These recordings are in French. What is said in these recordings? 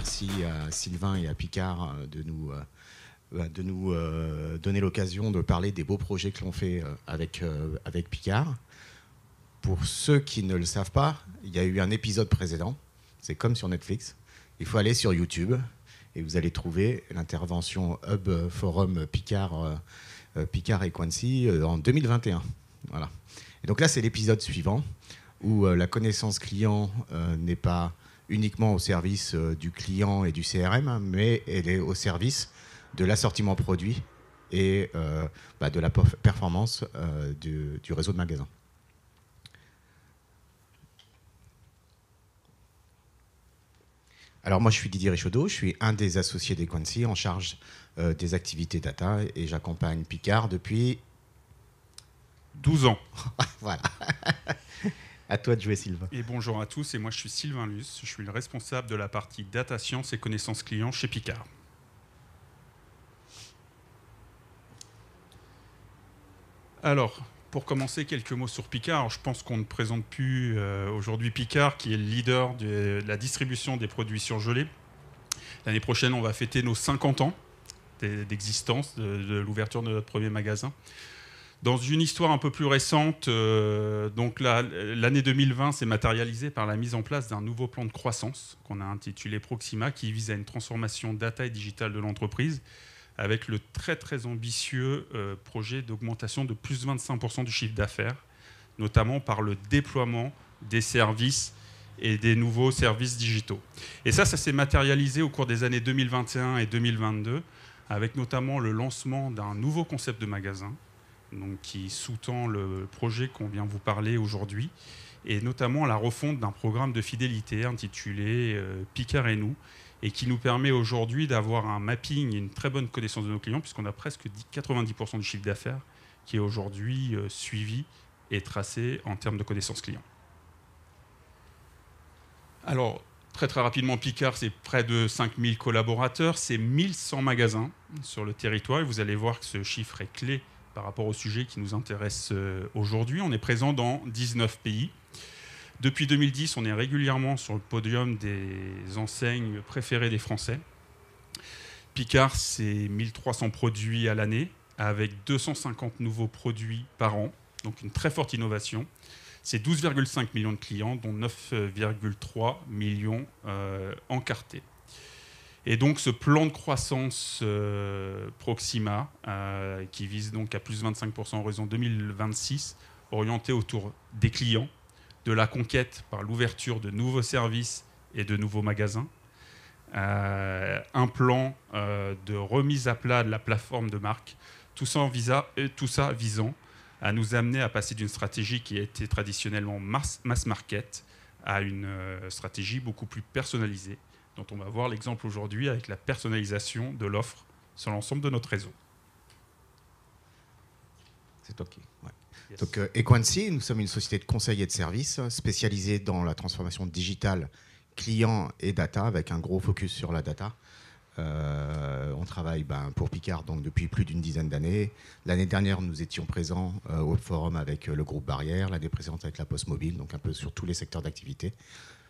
merci à Sylvain et à Picard de nous donner l'occasion de parler des beaux projets que l'on fait avec Picard. Pour ceux qui ne le savent pas, il y a eu un épisode précédent. C'est comme sur Netflix. Il faut aller sur YouTube et vous allez trouver l'intervention Hub Forum Picard et Quancy en 2021. Voilà. Et donc là, c'est l'épisode suivant où la connaissance client n'est pas uniquement au service du client et du CRM, mais elle est au service de l'assortiment produit et de la performance du réseau de magasins. Alors moi, je suis Didier Richaudot, je suis un des associés des Quancy en charge des activités data et j'accompagne Picard depuis 12 ans. Voilà. À toi de jouer, Sylvain. Et bonjour à tous, et moi je suis Sylvain Luce, je suis le responsable de la partie data science et connaissances clients chez Picard. Alors, pour commencer, quelques mots sur Picard. Alors, je pense qu'on ne présente plus aujourd'hui Picard, qui est le leader de la distribution des produits surgelés. L'année prochaine, on va fêter nos 50 ans d'existence, de l'ouverture de notre premier magasin. Dans une histoire un peu plus récente, donc l'année 2020 s'est matérialisée par la mise en place d'un nouveau plan de croissance qu'on a intitulé Proxima, qui vise à une transformation data et digitale de l'entreprise, avec le très très ambitieux projet d'augmentation de plus de 25% du chiffre d'affaires, notamment par le déploiement des services et des nouveaux services digitaux. Et ça s'est matérialisé au cours des années 2021 et 2022, avec notamment le lancement d'un nouveau concept de magasin, donc qui sous-tend le projet qu'on vient vous parler aujourd'hui, et notamment la refonte d'un programme de fidélité intitulé Picard et nous, et qui nous permet aujourd'hui d'avoir un mapping et une très bonne connaissance de nos clients, puisqu'on a presque 90% du chiffre d'affaires qui est aujourd'hui suivi et tracé en termes de connaissance client. Alors, très très rapidement, Picard, c'est près de 5000 collaborateurs, c'est 1100 magasins sur le territoire, et vous allez voir que ce chiffre est clé par rapport au sujet qui nous intéresse aujourd'hui. On est présent dans 19 pays. Depuis 2010, on est régulièrement sur le podium des enseignes préférées des Français. Picard, c'est 1300 produits à l'année, avec 250 nouveaux produits par an, donc une très forte innovation. C'est 12,5 millions de clients, dont 9,3 millions encartés. Et donc ce plan de croissance Proxima, qui vise donc à plus de 25% en horizon 2026, orienté autour des clients, de la conquête par l'ouverture de nouveaux services et de nouveaux magasins, un plan de remise à plat de la plateforme de marque, tout ça visant à nous amener à passer d'une stratégie qui a été traditionnellement mass market à une stratégie beaucoup plus personnalisée, dont on va voir l'exemple aujourd'hui avec la personnalisation de l'offre sur l'ensemble de notre réseau. C'est OK. Ouais. Yes. Donc, Equancy, nous sommes une société de conseil et de services spécialisée dans la transformation digitale client et data, avec un gros focus sur la data. On travaille pour Picard donc, depuis plus d'une dizaine d'années. L'année dernière, nous étions présents au forum avec le groupe Barrière, l'année précédente avec la Poste Mobile, donc un peu sur tous les secteurs d'activité.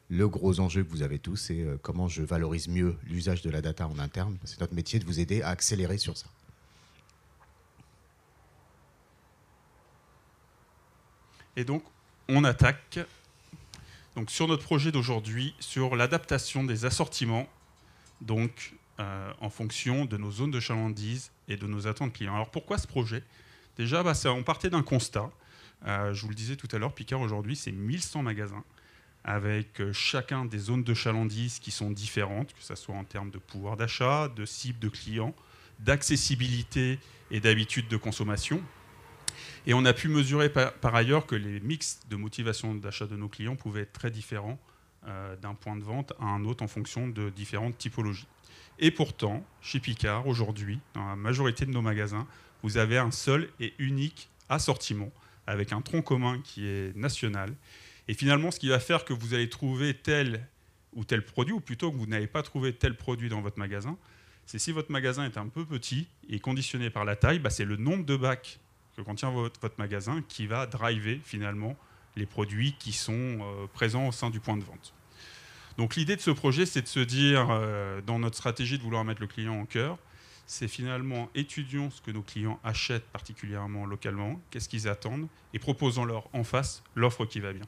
Le gros enjeu que vous avez tous, c'est comment je valorise mieux l'usage de la data en interne. C'est notre métier de vous aider à accélérer sur ça. Et donc, on attaque donc, sur notre projet d'aujourd'hui sur l'adaptation des assortiments donc, en fonction de nos zones de chalandise et de nos attentes clients. Alors, pourquoi ce projet ? Déjà, on partait d'un constat. Je vous le disais tout à l'heure, Picard, aujourd'hui, c'est 1100 magasins, avec chacun des zones de chalandise qui sont différentes, que ce soit en termes de pouvoir d'achat, de cible de clients, d'accessibilité et d'habitude de consommation. Et on a pu mesurer par ailleurs que les mix de motivation d'achat de nos clients pouvaient être très différents d'un point de vente à un autre en fonction de différentes typologies. Et pourtant, chez Picard, aujourd'hui, dans la majorité de nos magasins, vous avez un seul et unique assortiment avec un tronc commun qui est national. Et finalement, ce qui va faire que vous allez trouver tel ou tel produit, ou plutôt que vous n'avez pas trouvé tel produit dans votre magasin, c'est si votre magasin est un peu petit et conditionné par la taille, c'est le nombre de bacs que contient votre magasin qui va driver finalement les produits qui sont présents au sein du point de vente. Donc l'idée de ce projet, c'est de se dire, dans notre stratégie de vouloir mettre le client au cœur, c'est finalement étudions ce que nos clients achètent particulièrement localement, qu'est-ce qu'ils attendent, et proposons-leur en face l'offre qui va bien.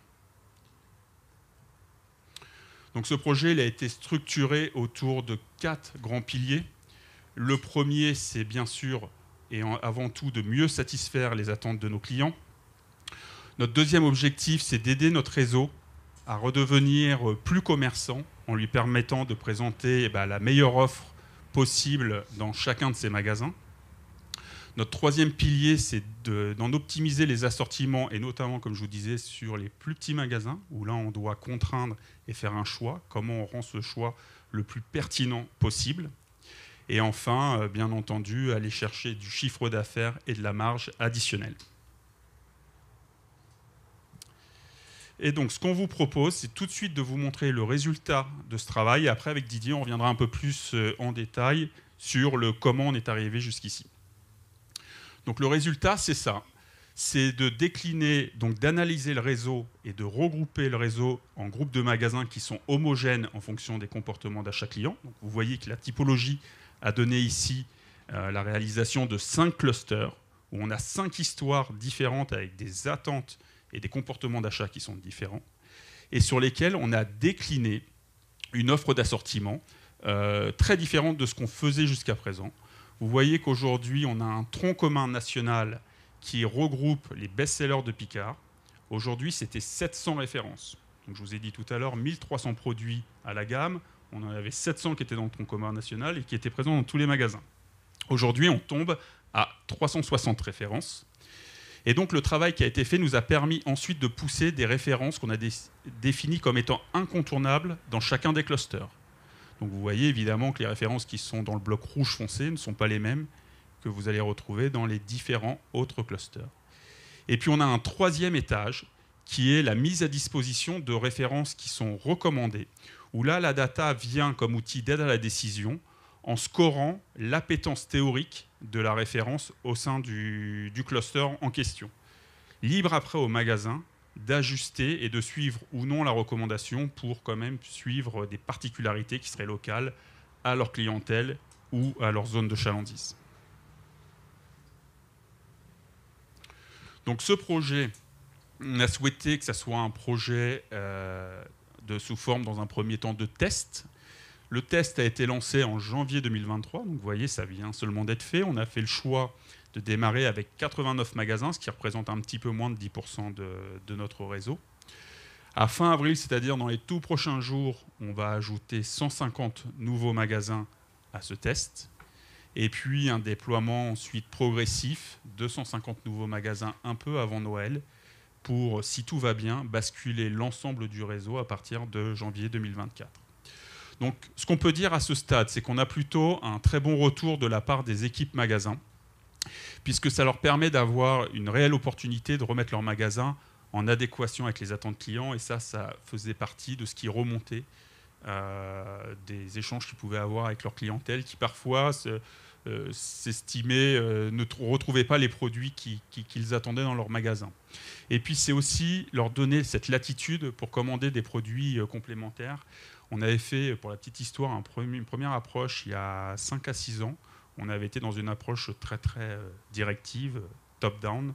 Donc ce projet il a été structuré autour de 4 grands piliers. Le premier, c'est bien sûr et avant tout de mieux satisfaire les attentes de nos clients. Notre deuxième objectif, c'est d'aider notre réseau à redevenir plus commerçant en lui permettant de présenter la meilleure offre possible dans chacun de ses magasins. Notre troisième pilier, c'est d'en optimiser les assortiments et notamment, comme je vous disais, sur les plus petits magasins où là, on doit contraindre et faire un choix. Comment on rend ce choix le plus pertinent possible. Et enfin, bien entendu, aller chercher du chiffre d'affaires et de la marge additionnelle. Et donc, ce qu'on vous propose, c'est tout de suite de vous montrer le résultat de ce travail. Et après, avec Didier, on reviendra un peu plus en détail sur le comment on est arrivé jusqu'ici. Donc, le résultat, c'est ça. C'est de décliner, donc d'analyser le réseau et de regrouper le réseau en groupes de magasins qui sont homogènes en fonction des comportements d'achat client. Donc, vous voyez que la typologie a donné ici la réalisation de 5 clusters où on a 5 histoires différentes avec des attentes et des comportements d'achat qui sont différents, et sur lesquels on a décliné une offre d'assortiment très différente de ce qu'on faisait jusqu'à présent. Vous voyez qu'aujourd'hui, on a un tronc commun national qui regroupe les best-sellers de Picard. Aujourd'hui, c'était 700 références. Donc, je vous ai dit tout à l'heure, 1300 produits à la gamme. On en avait 700 qui étaient dans le tronc commun national et qui étaient présents dans tous les magasins. Aujourd'hui, on tombe à 360 références. Et donc le travail qui a été fait nous a permis ensuite de pousser des références qu'on a définies comme étant incontournables dans chacun des clusters. Donc vous voyez évidemment que les références qui sont dans le bloc rouge foncé ne sont pas les mêmes que vous allez retrouver dans les différents autres clusters. Et puis on a un troisième étage qui est la mise à disposition de références qui sont recommandées, où là la data vient comme outil d'aide à la décision en scorant l'appétence théorique de la référence au sein du cluster en question. Libre après au magasin d'ajuster et de suivre ou non la recommandation pour quand même suivre des particularités qui seraient locales à leur clientèle ou à leur zone de chalandise. Donc ce projet, on a souhaité que ça soit un projet sous forme dans un premier temps de test. Le test a été lancé en janvier 2023, donc vous voyez, ça vient seulement d'être fait. On a fait le choix de démarrer avec 89 magasins, ce qui représente un petit peu moins de 10% de notre réseau. À fin avril, c'est-à-dire dans les tout prochains jours, on va ajouter 150 nouveaux magasins à ce test. Et puis un déploiement ensuite progressif, 250 nouveaux magasins un peu avant Noël, pour, si tout va bien, basculer l'ensemble du réseau à partir de janvier 2024. Donc, ce qu'on peut dire à ce stade, c'est qu'on a plutôt un très bon retour de la part des équipes magasins, puisque ça leur permet d'avoir une réelle opportunité de remettre leur magasin en adéquation avec les attentes clients, et ça faisait partie de ce qui remontait des échanges qu'ils pouvaient avoir avec leur clientèle, qui parfois s'estimaient, ne retrouvaient pas les produits qu'ils attendaient dans leur magasin. Et puis, c'est aussi leur donner cette latitude pour commander des produits complémentaires. On avait fait, pour la petite histoire, une première approche il y a 5 à 6 ans. On avait été dans une approche très, très directive, top-down,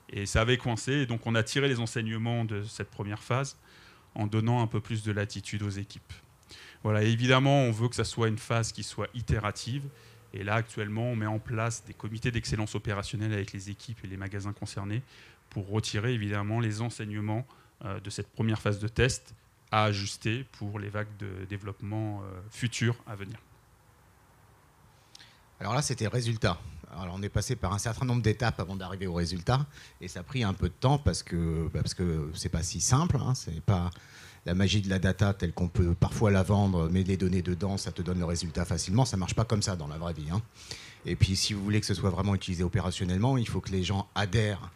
et ça avait coincé. Et donc, on a tiré les enseignements de cette première phase en donnant un peu plus de latitude aux équipes. Voilà, et évidemment, on veut que ça soit une phase qui soit itérative. Et là, actuellement, on met en place des comités d'excellence opérationnelle avec les équipes et les magasins concernés pour retirer, évidemment, les enseignements de cette première phase de test à ajuster pour les vagues de développement futures à venir. Alors là, c'était le résultat. Alors on est passé par un certain nombre d'étapes avant d'arriver au résultat, et ça a pris un peu de temps parce que c'est pas si simple, hein, c'est pas la magie de la data telle qu'on peut parfois la vendre, mais les données dedans, ça te donne le résultat facilement. Ça marche pas comme ça dans la vraie vie, hein. Et puis si vous voulez que ce soit vraiment utilisé opérationnellement, il faut que les gens adhèrent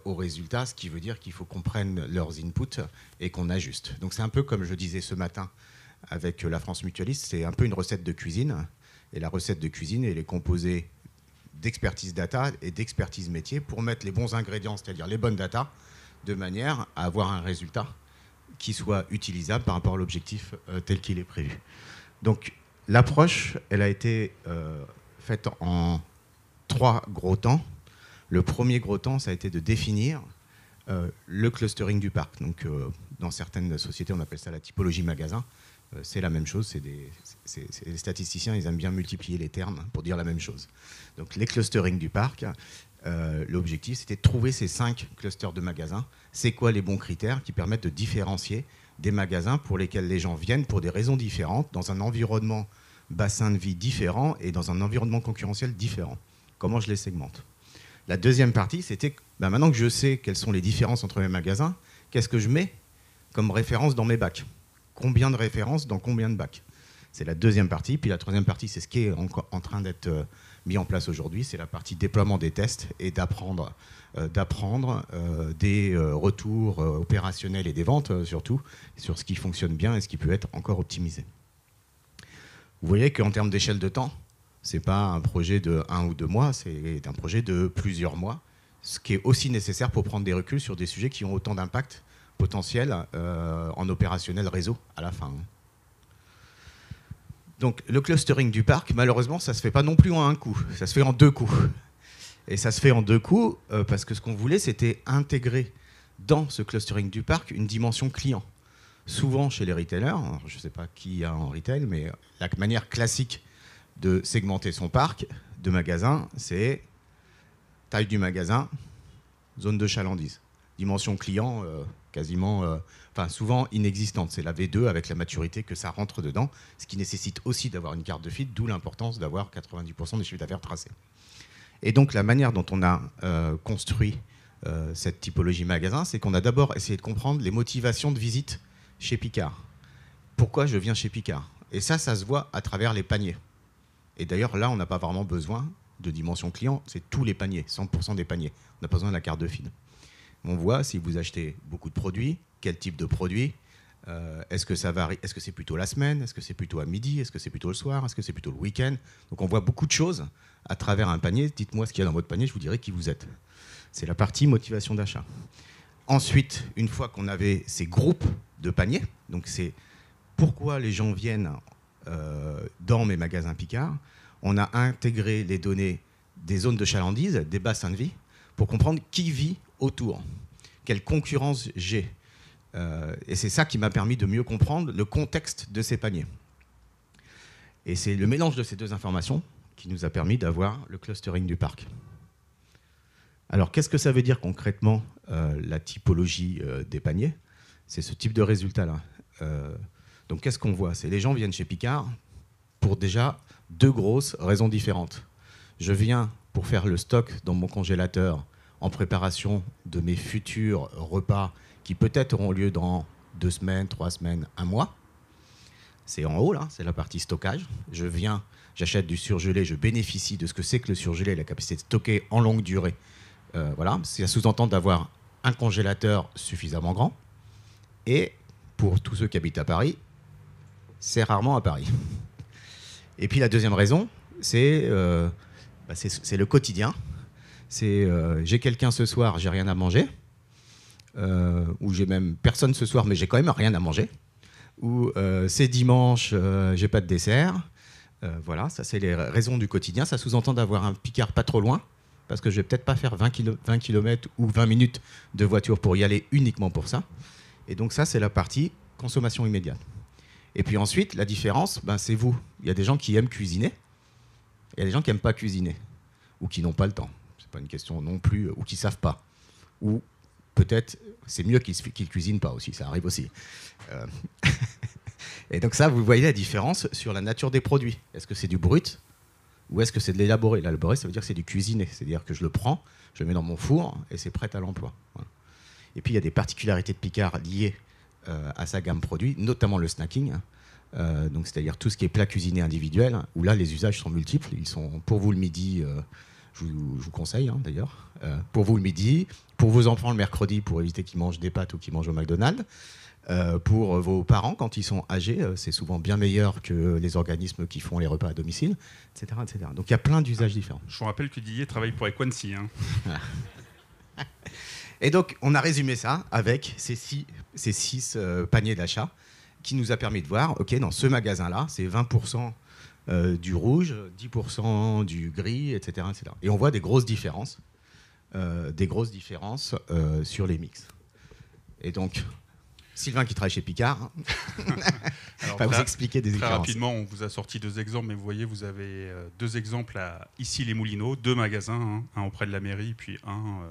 aux résultats, ce qui veut dire qu'il faut qu'on prenne leurs inputs et qu'on ajuste. Donc c'est un peu comme je disais ce matin avec la France Mutualiste, c'est un peu une recette de cuisine. Et la recette de cuisine, elle est composée d'expertise data et d'expertise métier pour mettre les bons ingrédients, c'est-à-dire les bonnes data, de manière à avoir un résultat qui soit utilisable par rapport à l'objectif tel qu'il est prévu. Donc l'approche, elle a été faite en 3 gros temps. Le premier gros temps, ça a été de définir le clustering du parc. Donc, dans certaines sociétés, on appelle ça la typologie magasin. C'est la même chose. Les statisticiens, ils aiment bien multiplier les termes pour dire la même chose. Donc, les clusterings du parc, l'objectif, c'était de trouver ces 5 clusters de magasins. C'est quoi les bons critères qui permettent de différencier des magasins pour lesquels les gens viennent pour des raisons différentes, dans un environnement bassin de vie différent et dans un environnement concurrentiel différent. Comment je les segmente? La deuxième partie, c'était maintenant que je sais quelles sont les différences entre mes magasins, qu'est-ce que je mets comme référence dans mes bacs? Combien de références dans combien de bacs? C'est la deuxième partie. Puis la troisième partie, c'est ce qui est en train d'être mis en place aujourd'hui. C'est la partie déploiement des tests et d'apprendre des retours opérationnels et des ventes, surtout, sur ce qui fonctionne bien et ce qui peut être encore optimisé. Vous voyez qu'en termes d'échelle de temps, ce n'est pas un projet de 1 ou 2 mois, c'est un projet de plusieurs mois, ce qui est aussi nécessaire pour prendre des reculs sur des sujets qui ont autant d'impact potentiel en opérationnel réseau à la fin. Donc le clustering du parc, malheureusement, ça ne se fait pas non plus en un coup, ça se fait en 2 coups. Et ça se fait en 2 coups parce que ce qu'on voulait, c'était intégrer dans ce clustering du parc une dimension client. Souvent chez les retailers, je ne sais pas qui a en retail, mais la manière classique de segmenter son parc de magasins, c'est taille du magasin, zone de chalandise. Dimension client, quasiment, souvent inexistante. C'est la V2 avec la maturité que ça rentre dedans, ce qui nécessite aussi d'avoir une carte de fit, d'où l'importance d'avoir 90% des chiffres d'affaires tracés. Et donc la manière dont on a construit cette typologie magasin, c'est qu'on a d'abord essayé de comprendre les motivations de visite chez Picard. Pourquoi je viens chez Picard? Et ça se voit à travers les paniers. Et d'ailleurs, là, on n'a pas vraiment besoin de dimension client, c'est tous les paniers, 100% des paniers. On n'a pas besoin de la carte de feed. On voit si vous achetez beaucoup de produits, quel type de produits, est-ce que ça varie, est-ce que c'est plutôt la semaine, est-ce que c'est plutôt à midi, est-ce que c'est plutôt le soir, est-ce que c'est plutôt le week-end. Donc on voit beaucoup de choses à travers un panier. Dites-moi ce qu'il y a dans votre panier, je vous dirai qui vous êtes. C'est la partie motivation d'achat. Ensuite, une fois qu'on avait ces groupes de paniers, donc c'est pourquoi les gens viennent dans mes magasins Picard, on a intégré les données des zones de chalandise, des bassins de vie, pour comprendre qui vit autour, quelle concurrence j'ai. Et c'est ça qui m'a permis de mieux comprendre le contexte de ces paniers. Et c'est le mélange de ces 2 informations qui nous a permis d'avoir le clustering du parc. Alors, qu'est-ce que ça veut dire concrètement, la typologie des paniers? C'est ce type de résultat-là. Donc, qu'est-ce qu'on voit? C'est les gens viennent chez Picard pour déjà 2 grosses raisons différentes. Je viens pour faire le stock dans mon congélateur en préparation de mes futurs repas qui peut-être auront lieu dans 2 semaines, 3 semaines, 1 mois. C'est en haut, là, c'est la partie stockage. Je viens, j'achète du surgelé, je bénéficie de ce que c'est que le surgelé, la capacité de stocker en longue durée. Voilà, ça sous-entend d'avoir un congélateur suffisamment grand. Et pour tous ceux qui habitent à Paris, c'est rarement à Paris. Et puis la deuxième raison, c'est le quotidien. C'est j'ai quelqu'un ce soir, j'ai rien à manger. Ou j'ai même personne ce soir, mais j'ai quand même rien à manger. Ou c'est dimanche, j'ai pas de dessert. Voilà, ça c'est les raisons du quotidien. Ça sous-entend d'avoir un Picard pas trop loin, parce que je vais peut-être pas faire 20 km ou 20 minutes de voiture pour y aller uniquement pour ça. Et donc ça, c'est la partie consommation immédiate. Et puis ensuite, la différence, c'est vous. Il y a des gens qui aiment cuisiner, et il y a des gens qui n'aiment pas cuisiner, ou qui n'ont pas le temps. C'est pas une question non plus, ou qui ne savent pas. Ou peut-être, c'est mieux qu'ils ne cuisinent pas aussi, ça arrive aussi. Et donc ça, vous voyez la différence sur la nature des produits. Est-ce que c'est du brut ou est-ce que c'est de l'élaboré? L'élaboré, ça veut dire que c'est du cuisiné. C'est-à-dire que je le prends, je le mets dans mon four et c'est prêt à l'emploi. Voilà. Et puis, il y a des particularités de Picard liées à sa gamme produit, notamment le snacking. Donc, c'est-à-dire tout ce qui est plat cuisiné individuel, où là, les usages sont multiples. Ils sont pour vous le midi, je vous conseille d'ailleurs, pour vous le midi, pour vos enfants le mercredi, pour éviter qu'ils mangent des pâtes ou qu'ils mangent au McDonald's. Pour vos parents, quand ils sont âgés, c'est souvent bien meilleur que les organismes qui font les repas à domicile, etc. etc. Donc il y a plein d'usages différents. Je vous rappelle que Didier travaille pour Equancy. Et donc, on a résumé ça avec ces six paniers d'achat qui nous a permis de voir, OK, dans ce magasin-là, c'est 20% du rouge, 10% du gris, etc., etc. Et on voit des grosses différences sur les mix. Et donc, Sylvain qui travaille chez Picard va vous expliquer des différences. Très rapidement, on vous a sorti 2 exemples, mais vous voyez, vous avez 2 exemples à Issy-les-Moulineaux, 2 magasins, un auprès de la mairie, puis un,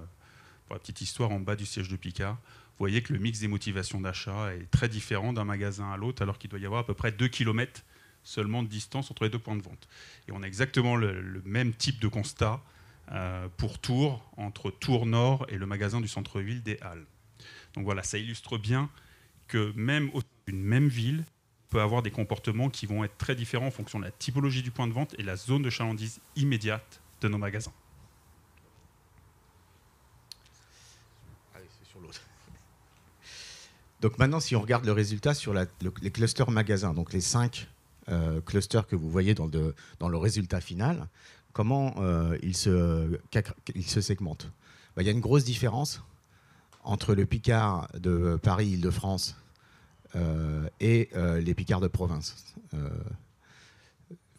pour la petite histoire, en bas du siège de Picard. Vous voyez que le mix des motivations d'achat est très différent d'un magasin à l'autre, alors qu'il doit y avoir à peu près 2 km seulement de distance entre les 2 points de vente. Et on a exactement le même type de constat pour Tours, entre Tours Nord et le magasin du centre-ville des Halles. Donc voilà, ça illustre bien que même au sein d'une même ville, on peut avoir des comportements qui vont être très différents en fonction de la typologie du point de vente et la zone de chalandise immédiate de nos magasins. Allez, c'est sur l'autre. Donc maintenant, si on regarde le résultat sur les clusters magasins, donc les 5 clusters que vous voyez dans le résultat final, comment ils se segmentent. Il y a une grosse différence entre le Picard de Paris-Île-de-France et les Picards de province.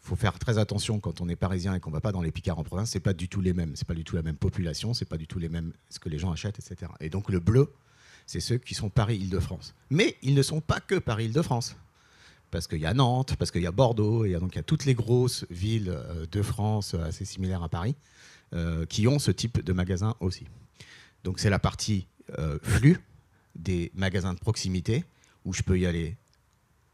Faut faire très attention quand on est parisien et qu'on ne va pas dans les Picards en province, c'est pas du tout les mêmes, c'est pas du tout la même population, c'est pas du tout les mêmes ce que les gens achètent, etc. Et donc le bleu, c'est ceux qui sont Paris-Île-de-France. Mais ils ne sont pas que Paris-Île-de-France. Parce qu'il y a Nantes, parce qu'il y a Bordeaux, il y a toutes les grosses villes de France assez similaires à Paris qui ont ce type de magasin aussi. Donc c'est la partie flux des magasins de proximité où je peux y aller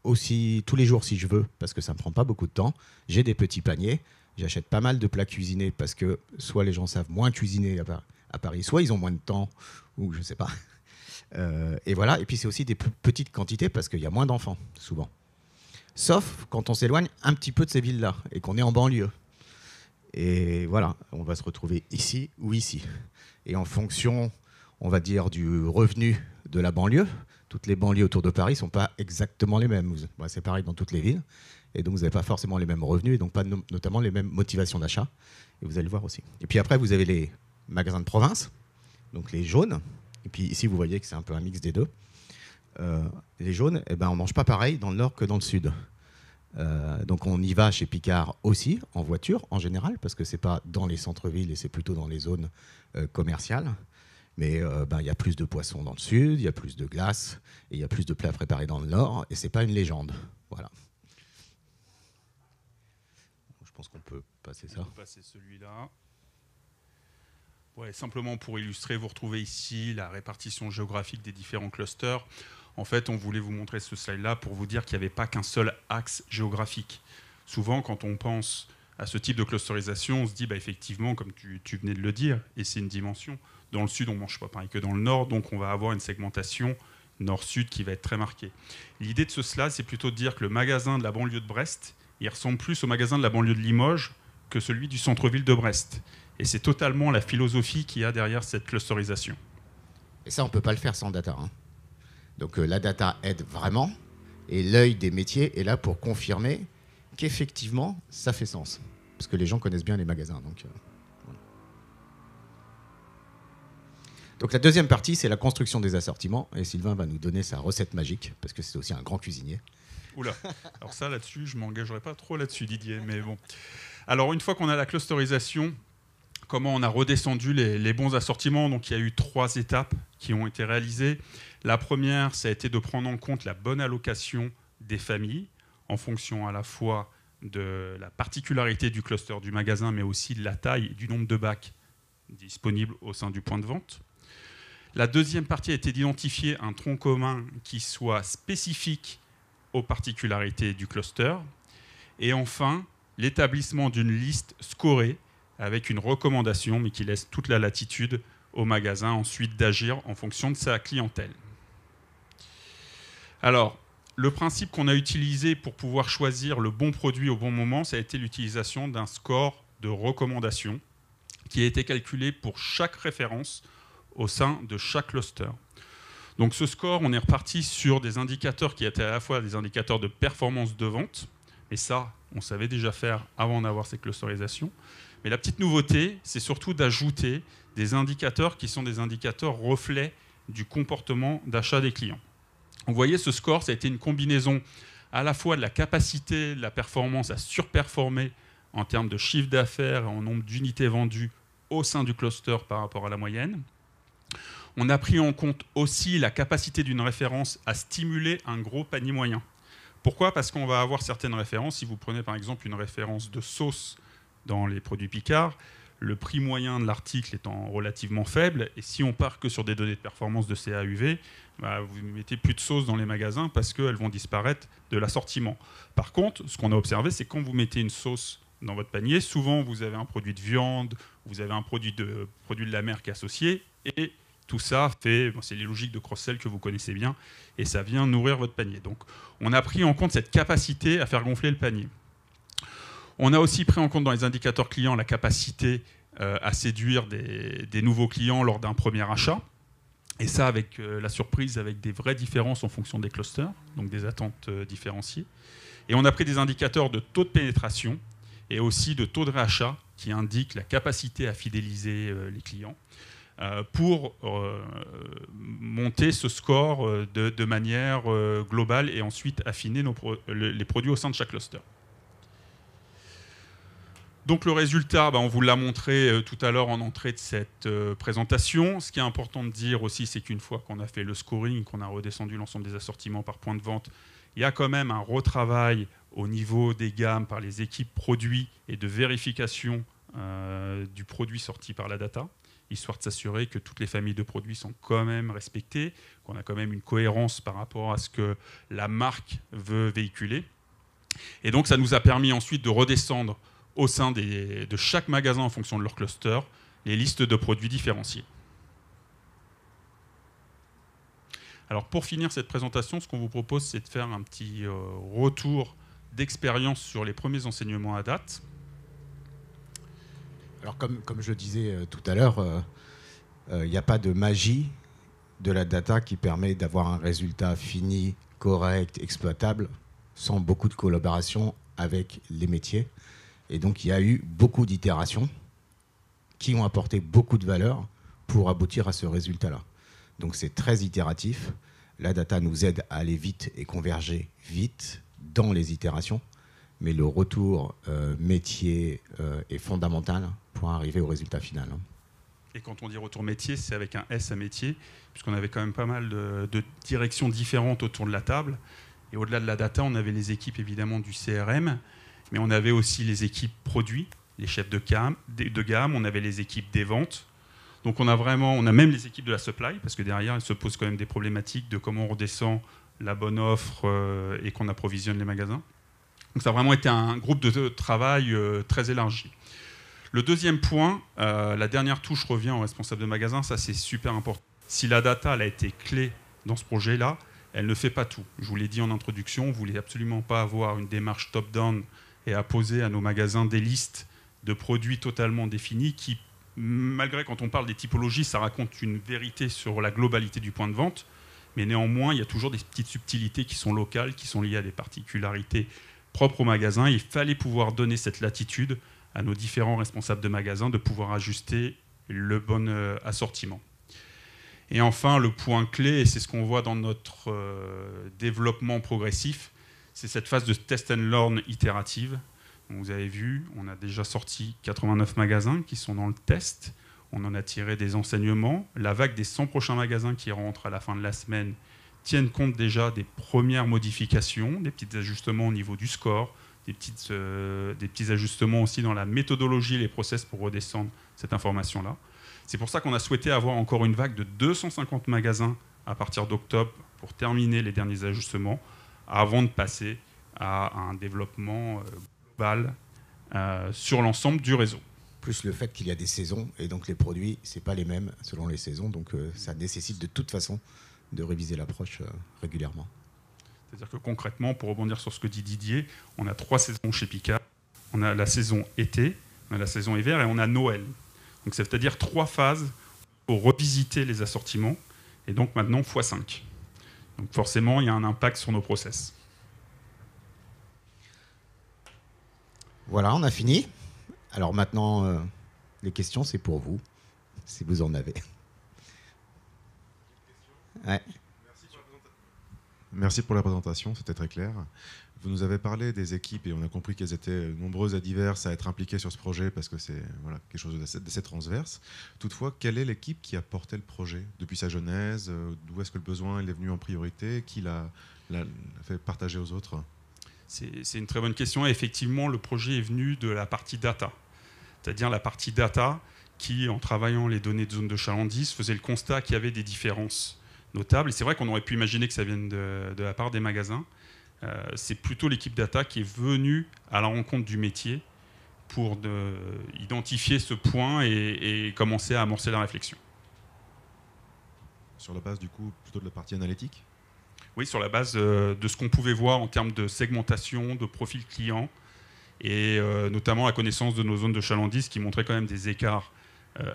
aussi tous les jours si je veux, parce que ça ne me prend pas beaucoup de temps. J'ai des petits paniers, j'achète pas mal de plats cuisinés parce que soit les gens savent moins cuisiner à Paris, soit ils ont moins de temps, ou je ne sais pas. Et voilà, et puis c'est aussi des plus petites quantités parce qu'il y a moins d'enfants, souvent. Sauf quand on s'éloigne un petit peu de ces villes-là et qu'on est en banlieue. Et voilà, on va se retrouver ici ou ici. Et en fonction, on va dire, du revenu de la banlieue, toutes les banlieues autour de Paris ne sont pas exactement les mêmes. C'est pareil dans toutes les villes. Et donc, vous n'avez pas forcément les mêmes revenus et donc pas notamment les mêmes motivations d'achat. Et vous allez le voir aussi. Et puis après, vous avez les magasins de province, donc les jaunes. Et puis ici, vous voyez que c'est un peu un mix des deux. Les jaunes, on ne mange pas pareil dans le nord que dans le sud. Donc on y va chez Picard aussi, en voiture en général, parce que ce n'est pas dans les centres-villes et c'est plutôt dans les zones commerciales. Mais il y a plus de poissons dans le sud, il y a plus de glace, et il y a plus de plats préparés dans le nord, et ce n'est pas une légende. Voilà. Je pense qu'on peut passer ça. On peut passer celui-là. Ouais, simplement pour illustrer, vous retrouvez ici la répartition géographique des différents clusters. En fait, on voulait vous montrer ce slide-là pour vous dire qu'il n'y avait pas qu'un seul axe géographique. Souvent, quand on pense à ce type de clusterisation, on se dit effectivement, comme tu venais de le dire, et c'est une dimension. Dans le sud, on ne mange pas pareil que dans le nord, donc on va avoir une segmentation nord-sud qui va être très marquée. L'idée de ce slide, c'est plutôt de dire que le magasin de la banlieue de Brest, il ressemble plus au magasin de la banlieue de Limoges que celui du centre-ville de Brest. Et c'est totalement la philosophie qu'il y a derrière cette clusterisation. Et ça, on ne peut pas le faire sans data. Donc la data aide vraiment, et l'œil des métiers est là pour confirmer qu'effectivement, ça fait sens. Parce que les gens connaissent bien les magasins. Voilà. Donc la deuxième partie, c'est la construction des assortiments. Et Sylvain va nous donner sa recette magique, parce que c'est aussi un grand cuisinier. Oula, alors ça, là-dessus, je ne m'engagerai pas trop là-dessus, Didier. Mais bon. Alors, une fois qu'on a la clusterisation, comment on a redescendu les bons assortiments. Donc il y a eu 3 étapes qui ont été réalisées. La première, ça a été de prendre en compte la bonne allocation des familles en fonction à la fois de la particularité du cluster du magasin, mais aussi de la taille et du nombre de bacs disponibles au sein du point de vente. La deuxième partie a été d'identifier un tronc commun qui soit spécifique aux particularités du cluster. Et enfin, l'établissement d'une liste scorée avec une recommandation, mais qui laisse toute la latitude au magasin ensuite d'agir en fonction de sa clientèle. Alors, le principe qu'on a utilisé pour pouvoir choisir le bon produit au bon moment, ça a été l'utilisation d'un score de recommandation qui a été calculé pour chaque référence au sein de chaque cluster. Donc ce score, on est reparti sur des indicateurs qui étaient à la fois des indicateurs de performance de vente, et ça, on savait déjà faire avant d'avoir ces clusterisations. Mais la petite nouveauté, c'est surtout d'ajouter des indicateurs qui sont des indicateurs reflets du comportement d'achat des clients. Vous voyez, ce score, ça a été une combinaison à la fois de la capacité, de la performance à surperformer en termes de chiffre d'affaires et en nombre d'unités vendues au sein du cluster par rapport à la moyenne. On a pris en compte aussi la capacité d'une référence à stimuler un gros panier moyen. Pourquoi ? Parce qu'on va avoir certaines références. Si vous prenez par exemple une référence de sauce dans les produits Picard, le prix moyen de l'article étant relativement faible, et si on part que sur des données de performance de CAUV, vous ne mettez plus de sauce dans les magasins parce qu'elles vont disparaître de l'assortiment. Par contre, ce qu'on a observé, c'est que quand vous mettez une sauce dans votre panier, souvent vous avez un produit de viande, vous avez un produit de la mer qui est associé, et tout ça c'est les logiques de cross-sell que vous connaissez bien, et ça vient nourrir votre panier. Donc on a pris en compte cette capacité à faire gonfler le panier. On a aussi pris en compte dans les indicateurs clients la capacité à séduire des nouveaux clients lors d'un premier achat. Et ça, avec la surprise, avec des vraies différences en fonction des clusters, donc des attentes différenciées. Et on a pris des indicateurs de taux de pénétration et aussi de taux de réachat qui indiquent la capacité à fidéliser les clients pour monter ce score de manière globale et ensuite affiner les produits au sein de chaque cluster. Donc le résultat, on vous l'a montré tout à l'heure en entrée de cette présentation. Ce qui est important de dire aussi, c'est qu'une fois qu'on a fait le scoring, qu'on a redescendu l'ensemble des assortiments par point de vente, il y a quand même un retravail au niveau des gammes par les équipes produits et de vérification du produit sorti par la data, histoire de s'assurer que toutes les familles de produits sont quand même respectées, qu'on a quand même une cohérence par rapport à ce que la marque veut véhiculer. Et donc ça nous a permis ensuite de redescendre au sein de chaque magasin en fonction de leur cluster, les listes de produits différenciés. Alors pour finir cette présentation, ce qu'on vous propose, c'est de faire un petit retour d'expérience sur les premiers enseignements à date. Alors comme je disais tout à l'heure, il n'y a pas de magie de la data qui permet d'avoir un résultat fini, correct, exploitable, sans beaucoup de collaboration avec les métiers. Et donc, il y a eu beaucoup d'itérations qui ont apporté beaucoup de valeur pour aboutir à ce résultat-là. Donc, c'est très itératif. La data nous aide à aller vite et converger vite dans les itérations. Mais le retour métier est fondamental pour arriver au résultat final. Et quand on dit retour métier, c'est avec un S à métier, puisqu'on avait quand même pas mal de directions différentes autour de la table. Et au-delà de la data, on avait les équipes évidemment du CRM, mais on avait aussi les équipes produits, les chefs de gamme, on avait les équipes des ventes. Donc on a même les équipes de la supply, parce que derrière, il se pose quand même des problématiques de comment on redescend la bonne offre et qu'on approvisionne les magasins. Donc ça a vraiment été un groupe de travail très élargi. Le deuxième point, la dernière touche revient au responsable de magasin, ça c'est super important. Si la data elle a été clé dans ce projet-là, elle ne fait pas tout. Je vous l'ai dit en introduction, on ne voulait absolument pas avoir une démarche top-down et à poser à nos magasins des listes de produits totalement définis qui, malgré quand on parle des typologies, ça raconte une vérité sur la globalité du point de vente, mais néanmoins, il y a toujours des petites subtilités qui sont locales, qui sont liées à des particularités propres au magasin. Il fallait pouvoir donner cette latitude à nos différents responsables de magasins de pouvoir ajuster le bon assortiment. Et enfin, le point clé, et c'est ce qu'on voit dans notre développement progressif, c'est cette phase de test and learn itérative. Donc vous avez vu, on a déjà sorti 89 magasins qui sont dans le test. On en a tiré des enseignements. La vague des 100 prochains magasins qui rentrent à la fin de la semaine tiennent compte déjà des premières modifications, des petits ajustements au niveau du score, des petits ajustements aussi dans la méthodologie et les process pour redescendre cette information-là. C'est pour ça qu'on a souhaité avoir encore une vague de 250 magasins à partir d'octobre pour terminer les derniers ajustements avant de passer à un développement global sur l'ensemble du réseau. Plus le fait qu'il y a des saisons, et donc les produits, ce n'est pas les mêmes selon les saisons, donc ça nécessite de toute façon de réviser l'approche régulièrement. C'est-à-dire que concrètement, pour rebondir sur ce que dit Didier, on a 3 saisons chez Picard. On a la saison été, on a la saison hiver et on a Noël. Donc c'est-à-dire 3 phases pour revisiter les assortiments, et donc maintenant x5. Donc forcément, il y a un impact sur nos process. Voilà, on a fini. Alors maintenant, les questions, c'est pour vous. si vous en avez. Ouais. Merci pour la présentation, c'était très clair. Vous nous avez parlé des équipes et on a compris qu'elles étaient nombreuses et diverses à être impliquées sur ce projet parce que c'est quelque chose d'assez transverse. Toutefois, quelle est l'équipe qui a porté le projet depuis sa genèse? D'où est-ce que le besoin est venu en priorité? Qui l'a fait partager aux autres? C'est une très bonne question. Et effectivement, le projet est venu de la partie data. C'est-à-dire la partie data qui, en travaillant les données de zone de chalandise, faisait le constat qu'il y avait des différences notables. Et c'est vrai qu'on aurait pu imaginer que ça vienne de la part des magasins. C'est plutôt l'équipe data qui est venue à la rencontre du métier pour identifier ce point et commencer à amorcer la réflexion. Sur la base, du coup, plutôt de la partie analytique? Oui, sur la base de ce qu'on pouvait voir en termes de segmentation, de profil client, et notamment la connaissance de nos zones de chalandise qui montraient quand même des écarts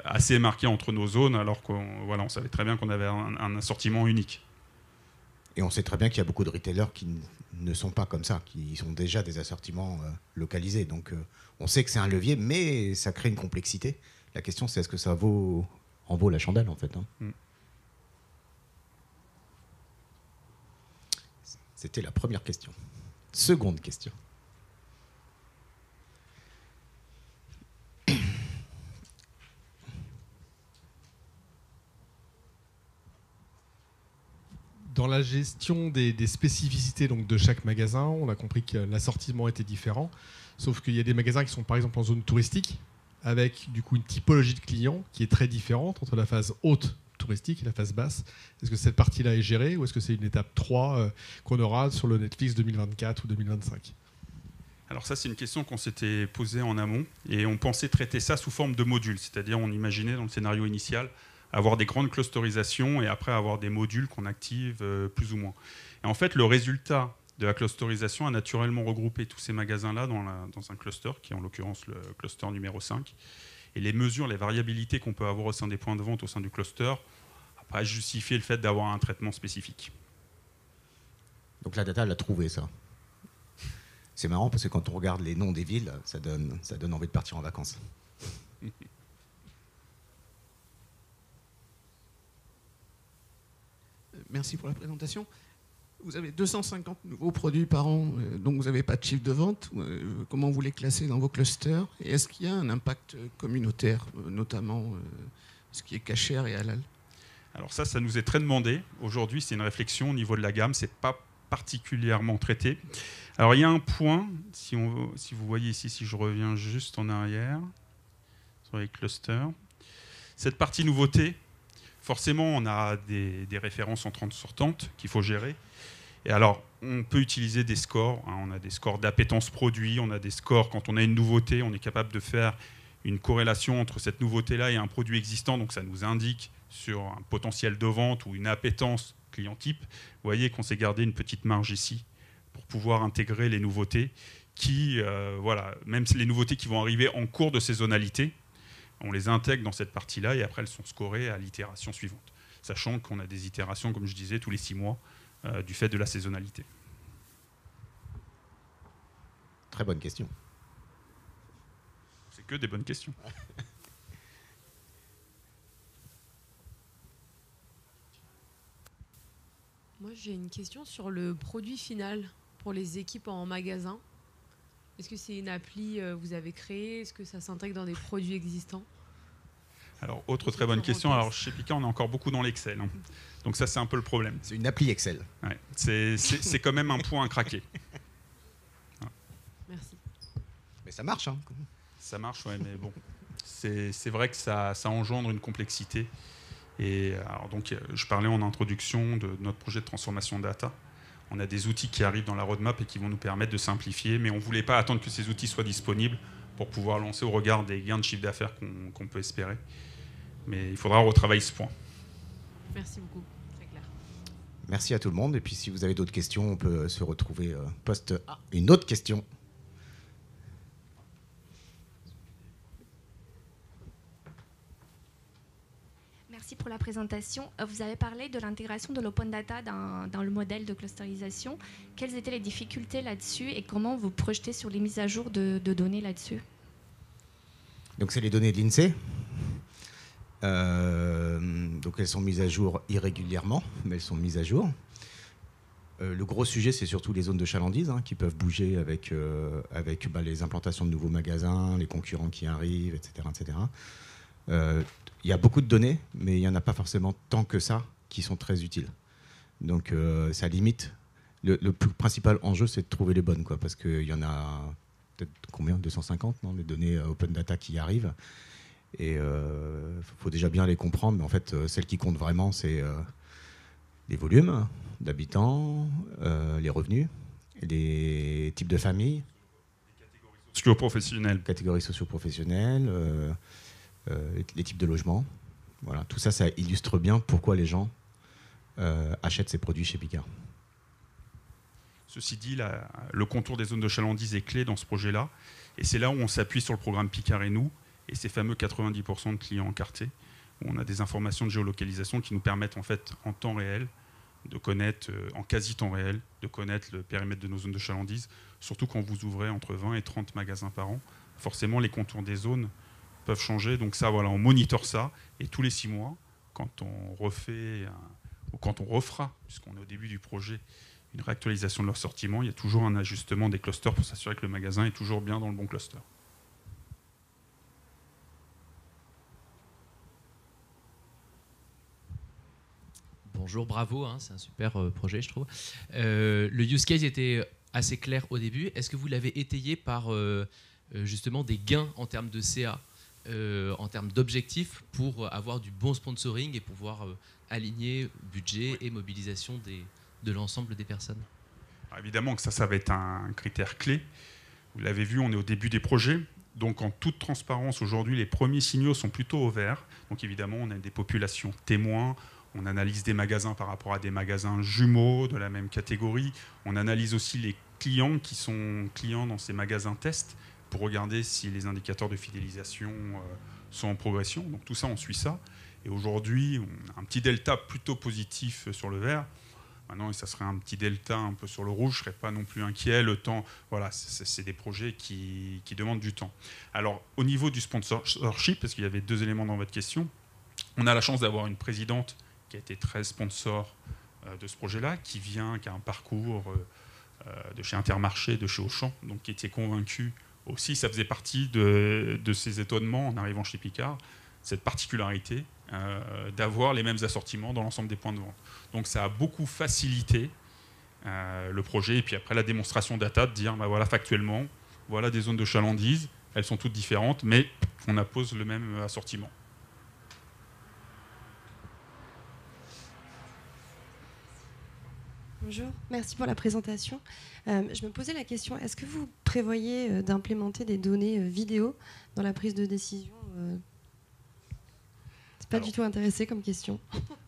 assez marqués entre nos zones, alors qu'on savait très bien qu'on avait un assortiment unique. Et on sait très bien qu'il y a beaucoup de retailers qui ne sont pas comme ça, qui ont déjà des assortiments localisés. Donc on sait que c'est un levier, mais ça crée une complexité. La question, c'est est-ce que ça en vaut la chandelle, en fait, hein. C'était la première question. Seconde question. Dans la gestion des spécificités donc, de chaque magasin, on a compris que l'assortiment était différent, sauf qu'il y a des magasins qui sont par exemple en zone touristique, avec du coup une typologie de clients qui est très différente entre la phase haute touristique et la phase basse. Est-ce que cette partie-là est gérée ou est-ce que c'est une étape 3 qu'on aura sur le Netflix 2024 ou 2025 ? Alors ça, c'est une question qu'on s'était posée en amont et on pensait traiter ça sous forme de modules, c'est-à-dire on imaginait dans le scénario initial avoir des grandes clusterisations et après avoir des modules qu'on active plus ou moins. Et en fait, le résultat de la clusterisation a naturellement regroupé tous ces magasins-là dans un cluster, qui est en l'occurrence le cluster numéro 5. Et les mesures, les variabilités qu'on peut avoir au sein des points de vente au sein du cluster, n'a pas justifié le fait d'avoir un traitement spécifique. Donc la data, elle a trouvé ça. C'est marrant parce que quand on regarde les noms des villes, ça donne envie de partir en vacances. Merci pour la présentation. Vous avez 250 nouveaux produits par an, donc vous n'avez pas de chiffre de vente. Comment vous les classez dans vos clusters? Et est-ce qu'il y a un impact communautaire, notamment ce qui est cachère et halal? Alors ça nous est très demandé. Aujourd'hui, c'est une réflexion au niveau de la gamme. Ce n'est pas particulièrement traité. Alors il y a un point, si vous voyez ici, si je reviens juste en arrière, sur les clusters, cette partie nouveauté, forcément, on a des références entrantes sortantes qu'il faut gérer. Et alors, on peut utiliser des scores. On a des scores d'appétence produit, on a des scores quand on a une nouveauté, on est capable de faire une corrélation entre cette nouveauté-là et un produit existant. Donc, ça nous indique sur un potentiel de vente ou une appétence client type. Vous voyez qu'on s'est gardé une petite marge ici pour pouvoir intégrer les nouveautés qui, même les nouveautés qui vont arriver en cours de saisonnalité, on les intègre dans cette partie-là et après elles sont scorées à l'itération suivante. Sachant qu'on a des itérations, comme je disais, tous les 6 mois du fait de la saisonnalité. Très bonne question. C'est que des bonnes questions. Moi, j'ai une question sur le produit final pour les équipes en magasin. Est-ce que c'est une appli que vous avez créée? Est-ce que ça s'intègre dans des produits existants? Alors, autre très bonne question. Alors, chez Pika, on est encore beaucoup dans l'Excel. Hein. Donc ça, c'est un peu le problème. C'est une appli Excel. Ouais. C'est quand même un point à craquer. Ouais. Merci. Mais ça marche, hein. Ça marche, ouais, mais bon. C'est vrai que ça engendre une complexité. Et alors, donc, je parlais en introduction de notre projet de transformation data. On a des outils qui arrivent dans la roadmap et qui vont nous permettre de simplifier, mais on ne voulait pas attendre que ces outils soient disponibles pour pouvoir lancer au regard des gains de chiffre d'affaires qu'on peut espérer. Mais il faudra retravailler ce point. Merci beaucoup, très clair. Merci à tout le monde. Et puis si vous avez d'autres questions, on peut se retrouver post une autre question. Merci pour la présentation. Vous avez parlé de l'intégration de l'open data dans le modèle de clusterisation. Quelles étaient les difficultés là-dessus et comment vous projetez sur les mises à jour de données là-dessus? Donc c'est les données de l'INSEE. Donc elles sont mises à jour irrégulièrement, mais elles sont mises à jour. Le gros sujet, c'est surtout les zones de chalandise qui peuvent bouger avec les implantations de nouveaux magasins, les concurrents qui arrivent, etc. etc. Il y a beaucoup de données, mais il n'y en a pas forcément tant que ça qui sont très utiles. Donc ça limite. Le plus principal enjeu, c'est de trouver les bonnes, parce qu'il y en a peut-être combien, 250, non, les données open data qui arrivent. Et il faut déjà bien les comprendre, mais en fait, celles qui comptent vraiment, c'est les volumes d'habitants, les revenus, les types de familles, catégories socio-professionnelles, les types de logements. Voilà, tout ça, ça illustre bien pourquoi les gens achètent ces produits chez Picard. Ceci dit, le contour des zones de chalandise est clé dans ce projet-là. Et c'est là où on s'appuie sur le programme Picard et nous, et ces fameux 90% de clients encartés, où on a des informations de géolocalisation qui nous permettent en fait en temps réel de connaître, en quasi-temps réel, de connaître le périmètre de nos zones de chalandise, surtout quand vous ouvrez entre 20 et 30 magasins par an. Forcément, les contours des zones peuvent changer. Donc ça, voilà, on monitore ça. Et tous les 6 mois, quand on refait, ou quand on refera, puisqu'on est au début du projet, une réactualisation de leur sortiment, il y a toujours un ajustement des clusters pour s'assurer que le magasin est toujours bien dans le bon cluster. Bonjour, bravo, c'est un super projet, je trouve. Le use case était assez clair au début. Est-ce que vous l'avez étayé par justement des gains en termes de CA, en termes d'objectifs pour avoir du bon sponsoring et pouvoir aligner budget et mobilisation de l'ensemble des personnes? Alors évidemment que ça va être un critère clé. Vous l'avez vu, on est au début des projets. Donc en toute transparence, aujourd'hui, les premiers signaux sont plutôt au vert. Donc évidemment, on a des populations témoins. On analyse des magasins par rapport à des magasins jumeaux de la même catégorie. On analyse aussi les clients qui sont clients dans ces magasins tests pour regarder si les indicateurs de fidélisation sont en progression. Donc tout ça, on suit ça. Et aujourd'hui, on a un petit delta plutôt positif sur le vert. Maintenant, ça serait un petit delta un peu sur le rouge. Je ne serais pas non plus inquiet. Le temps, voilà, c'est des projets qui demandent du temps. Alors, au niveau du sponsorship, parce qu'il y avait 2 éléments dans votre question, on a la chance d'avoir une présidente qui a été très sponsor de ce projet-là, qui a un parcours de chez Intermarché, de chez Auchan, donc qui était convaincue aussi. Ça faisait partie de ces étonnements en arrivant chez Picard, cette particularité d'avoir les mêmes assortiments dans l'ensemble des points de vente. Donc ça a beaucoup facilité le projet. Et puis après la démonstration data, de dire, bah voilà, factuellement, voilà des zones de chalandise, elles sont toutes différentes, mais on appose le même assortiment. Bonjour, merci pour la présentation. Je me posais la question, est-ce que vous prévoyez d'implémenter des données vidéo dans la prise de décision? C'est pas du tout intéressé comme question.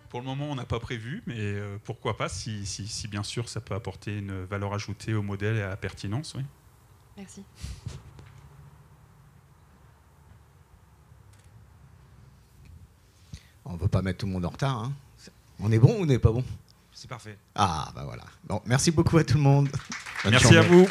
Pour le moment, on n'a pas prévu, mais pourquoi pas, si bien sûr ça peut apporter une valeur ajoutée au modèle et à la pertinence. Oui. Merci. On ne veut pas mettre tout le monde en retard. On est bon ou on n'est pas bon? C'est parfait. Ah, bah voilà. Bon, merci beaucoup à tout le monde. Bonne Merci journée. à vous.